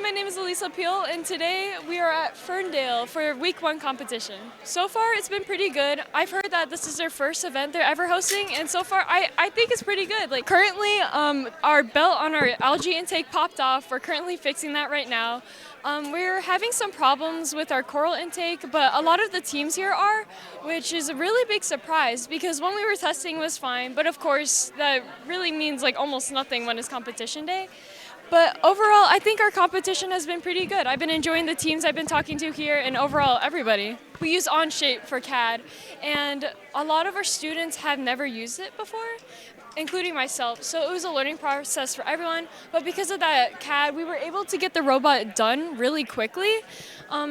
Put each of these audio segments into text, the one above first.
my name is Elisa Peel, and today we are at Ferndale for week 1 competition. So far, it's been pretty good. I've heard that this is their first event they're ever hosting, and so far, I think it's pretty good. Like currently, our belt on our algae intake popped off. We're currently fixing that right now. We're having some problems with our coral intake, but a lot of the teams here are, which is a really big surprise because when we were testing was fine, but of course that really means like almost nothing when it's competition day. But overall, I think our competition has been pretty good. I've been enjoying the teams I've been talking to here and overall everybody. We use OnShape for CAD, and a lot of our students have never used it before, including myself, so it was a learning process for everyone. But because of that CAD, we were able to get the robot done really quickly.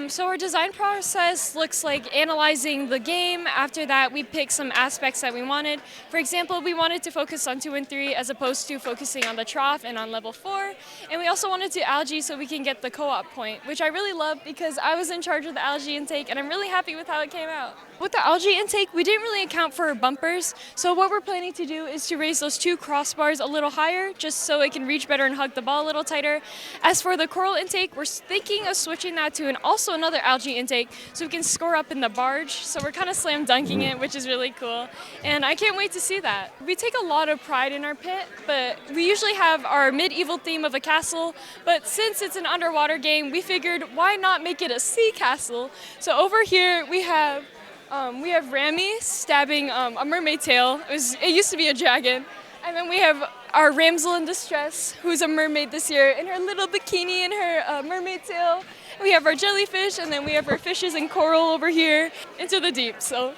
So our design process looks like analyzing the game. After that, we picked some aspects that we wanted. For example, we wanted to focus on 2 and 3 as opposed to focusing on the trough and on level 4. And we also wanted to algae so we can get the co-op point, which I really love because I was in charge of the algae intake and I'm really happy with how it came out. With the algae intake, we didn't really account for bumpers. So what we're planning to do is to raise those 2 crossbars a little higher just so it can reach better and hug the ball a little tighter. As for the coral intake, we're thinking of switching that to also another algae intake so we can score up in the barge. So we're kind of slam dunking it, which is really cool. And I can't wait to see that. We take a lot of pride in our pit, but we usually have our medieval theme of a castle. But since it's an underwater game, we figured why not make it a sea castle? So over here we have Rami stabbing a mermaid tail. It used to be a dragon. And then we have our damsel in distress, who's a mermaid this year, in her little bikini and her mermaid tail. We have our jellyfish, and then we have our fishes and coral over here into the deep. So